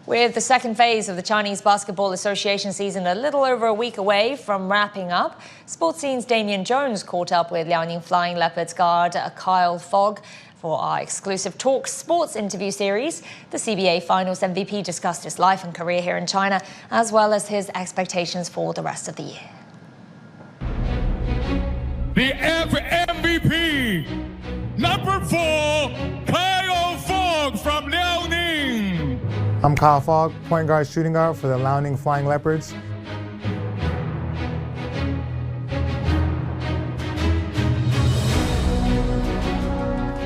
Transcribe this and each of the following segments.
With the second phase of the Chinese Basketball Association season a little over a week away from wrapping up, Sports Scene's Damion Jones caught up with Liaoning Flying Leopards guard Kyle Fogg for our exclusive Talk Sports interview series. The CBA Finals MVP discussed his life and career here in China, as well as his expectations for the rest of the year. The MVP, number 4, Kyle Fogg from Liaoning. I'm Kyle Fogg, point guard, shooting guard for the Liaoning Flying Leopards.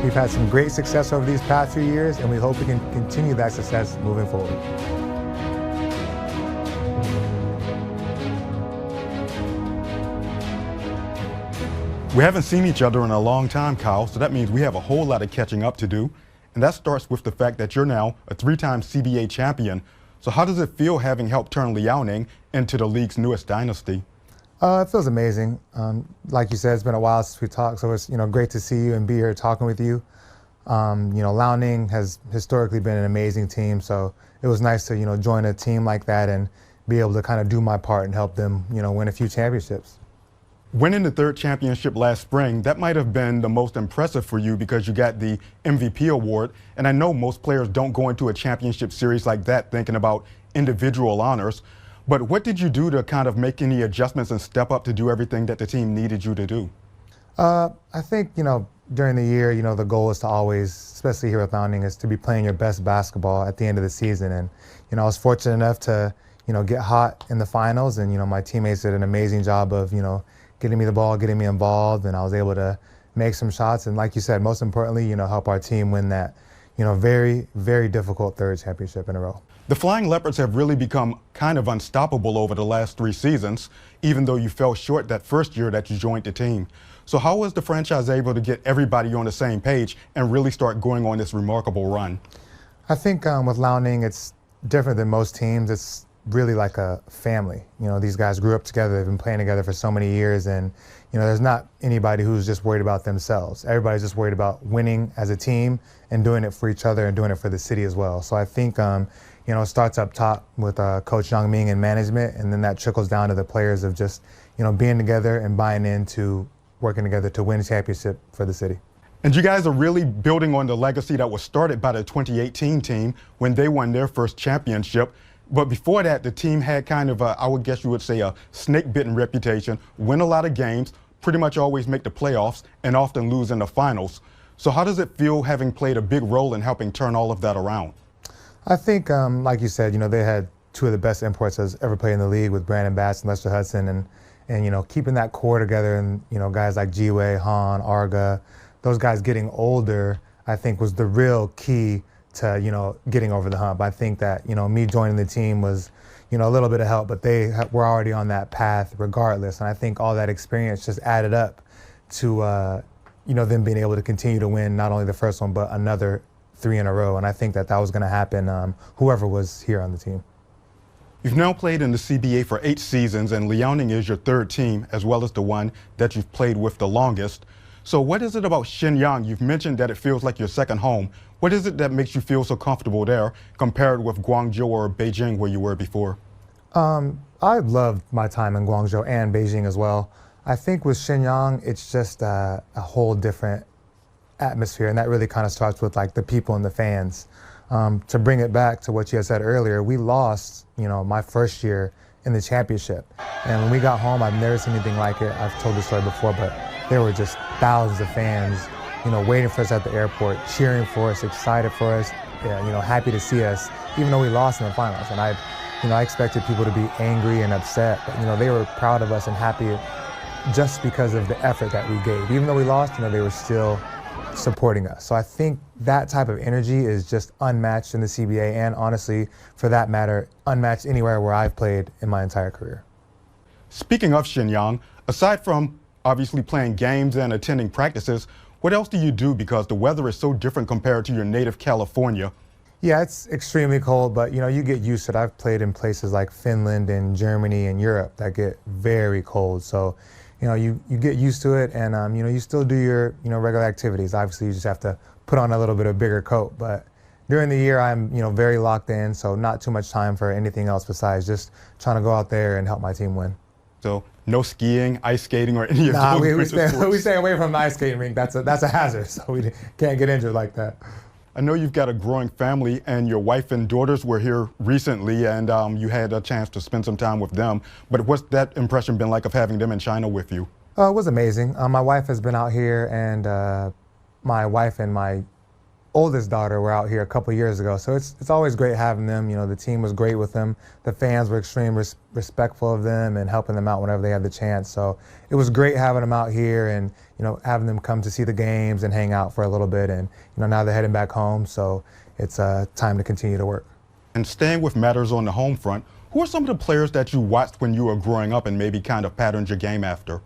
We've had some great success over these past few years, and we hope we can continue that success moving forward. We haven't seen each other in a long time, Kyle, so that means we have a whole lot of catching up to do. And that starts with the fact that you're now a 3-time CBA champion. So how does it feel having helped turn Liaoning into the league's newest dynasty? It feels amazing. Like you said, it's been a while since we talked, so it's great to see you and be here talking with you. Liaoning has historically been an amazing team, so it was nice to join a team like that and be able to kind of do my part and help them win a few championships. Winning the 3rd championship last spring, that might have been the most impressive for you because you got the MVP award. And I know most players don't go into a championship series like that thinking about individual honors. But what did you do to kind of make any adjustments and step up to do everything that the team needed you to do? I think, during the year, the goal is to always, especially here at Liaoning, is to be playing your best basketball at the end of the season. And, I was fortunate enough to, get hot in the finals. And, my teammates did an amazing job of, getting me the ball, getting me involved, and I was able to make some shots. And like you said, most importantly, help our team win that, very, very difficult 3rd championship in a row. The Flying Leopards have really become kind of unstoppable over the last 3 seasons, even though you fell short that first year that you joined the team. So how was the franchise able to get everybody on the same page and really start going on this remarkable run? I think with Liaoning, it's different than most teams. It's really like a family. These guys grew up together, they've been playing together for so many years, and there's not anybody who's just worried about themselves. Everybody's just worried about winning as a team and doing it for each other and doing it for the city as well. So I think it starts up top with Coach Yang Ming and management, and then that trickles down to the players of just being together and buying into working together to win a championship for the city. And you guys are really building on the legacy that was started by the 2018 team when they won their first championship. But before that, the team had kind of I would guess you would say, a snake-bitten reputation, win a lot of games, pretty much always make the playoffs, and often lose in the finals. So how does it feel having played a big role in helping turn all of that around? I think, like you said, they had 2 of the best imports that's ever played in the league with Brandon Bass and Lester Hudson, and keeping that core together, and guys like Jiwei, Han, Arga, those guys getting older, I think was the real key to getting over the hump. I think that me joining the team was a little bit of help, but they were already on that path regardless. And I think all that experience just added up to them being able to continue to win not only the first one but another 3 in a row. And I think that was going to happen whoever was here on the team. You've now played in the CBA for 8 seasons, and Liaoning is your 3rd team as well as the one that you've played with the longest. So what is it about Shenyang? You've mentioned that it feels like your second home. What is it that makes you feel so comfortable there compared with Guangzhou or Beijing where you were before? I loved my time in Guangzhou and Beijing as well. I think with Shenyang, it's just a whole different atmosphere, and that really kind of starts with like the people and the fans. To bring it back to what you had said earlier, we lost, my first year in the championship. And when we got home, I've never seen anything like it. I've told this story before, but there were just thousands of fans, waiting for us at the airport, cheering for us, excited for us, happy to see us, even though we lost in the finals. And I expected people to be angry and upset, but they were proud of us and happy just because of the effort that we gave. Even though we lost, they were still supporting us. So I think that type of energy is just unmatched in the CBA, and honestly, for that matter, unmatched anywhere where I've played in my entire career. Speaking of Shenyang, aside from obviously playing games and attending practices, what else do you do because the weather is so different compared to your native California? Yeah, it's extremely cold, but you get used to it. I've played in places like Finland and Germany and Europe that get very cold. So, you get used to it, and you still do your regular activities. Obviously, you just have to put on a little bit of bigger coat, but during the year, I'm very locked in, so not too much time for anything else besides just trying to go out there and help my team win. So no skiing, ice skating, or any of Nah, those we stay away from the ice skating rink. That's a hazard, so we can't get injured like that. I know you've got a growing family, and your wife and daughters were here recently, and you had a chance to spend some time with them. But what's that impression been like of having them in China with you? It was amazing. My wife has been out here, and my wife and my oldest daughter were out here a couple years ago. So it's always great having them. The team was great with them. The fans were extremely respectful of them and helping them out whenever they had the chance. So it was great having them out here and having them come to see the games and hang out for a little bit. And now they're heading back home, so it's time to continue to work. And staying with matters on the home front, who are some of the players that you watched when you were growing up and maybe kind of patterned your game after?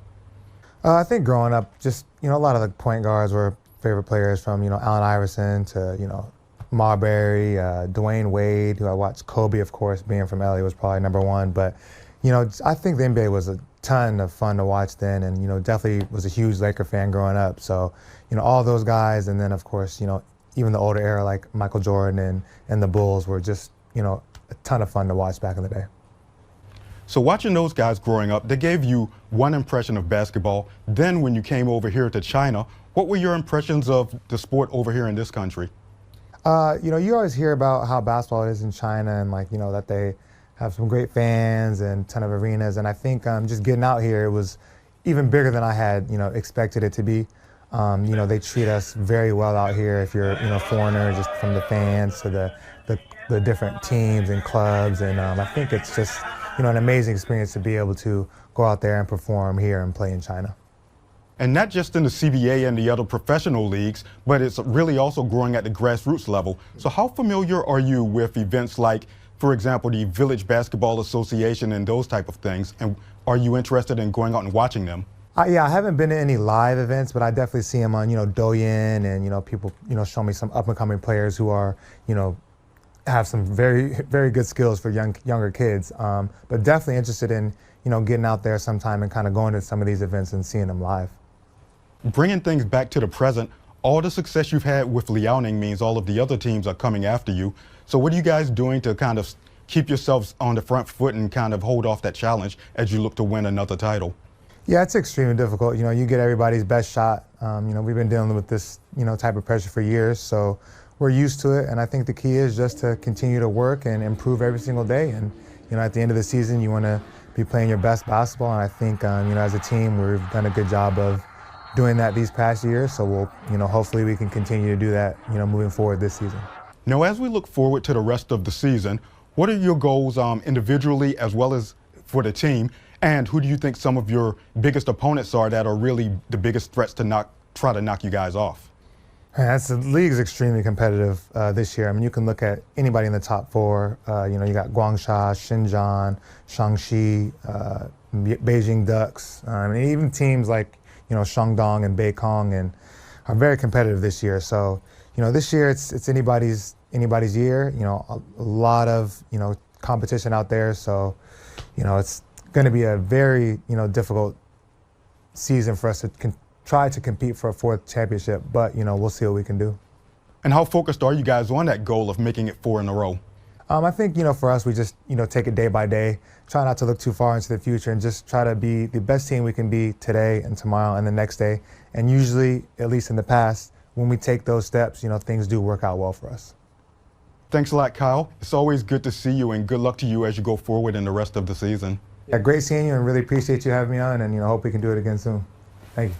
I think growing up, just a lot of the point guards were favorite players, from Allen Iverson to Marbury, Dwayne Wade, who I watched. Kobe, of course, being from LA, was probably number one. But I think the NBA was a ton of fun to watch then, and definitely was a huge Laker fan growing up. So all those guys, and then of course even the older era like Michael Jordan and the Bulls were just a ton of fun to watch back in the day. So watching those guys growing up, they gave you one impression of basketball. Then when you came over here to China, what were your impressions of the sport over here in this country? You always hear about how basketball is in China, and that they have some great fans and a ton of arenas. And I think just getting out here, it was even bigger than I had expected it to be. They treat us very well out here. If you're a foreigner, just from the fans to the different teams and clubs. And I think it's just an amazing experience to be able to go out there and perform here and play in China. And not just in the CBA and the other professional leagues, but it's really also growing at the grassroots level. So how familiar are you with events like, for example, the Village Basketball Association and those type of things? And are you interested in going out and watching them? Yeah, I haven't been to any live events, but I definitely see them on, Douyin, and, people, show me some up-and-coming players who are, have some very, very good skills for younger kids. But definitely interested in, getting out there sometime and kind of going to some of these events and seeing them live. Bringing things back to the present, all the success you've had with Liaoning means all of the other teams are coming after you. So what are you guys doing to kind of keep yourselves on the front foot and kind of hold off that challenge as you look to win another title? Yeah, it's extremely difficult. You get everybody's best shot. We've been dealing with this, type of pressure for years, so we're used to it. And I think the key is just to continue to work and improve every single day. And, at the end of the season, you want to be playing your best basketball. And I think, as a team, we've done a good job of doing that these past years. So we'll, hopefully we can continue to do that, moving forward this season. Now, as we look forward to the rest of the season, what are your goals individually as well as for the team? And who do you think some of your biggest opponents are that are really the biggest threats to try to knock you guys off? The league is extremely competitive this year. I mean, you can look at anybody in the top four. You got Guangxia, Xinjiang, Shaanxi, Beijing Ducks, and even teams like Shandong and Beikong, and are very competitive this year. So this year it's anybody's year. A lot of competition out there. So it's going to be a very difficult season for us to try to compete for a fourth championship, but we'll see what we can do. And how focused are you guys on that goal of making it 4 in a row? I think for us, we just take it day by day, try not to look too far into the future, and just try to be the best team we can be today and tomorrow and the next day. And usually, at least in the past, when we take those steps, things do work out well for us. Thanks a lot, Kyle. It's always good to see you, and good luck to you as you go forward in the rest of the season. Yeah, great seeing you, and really appreciate you having me on, and hope we can do it again soon. Thank you.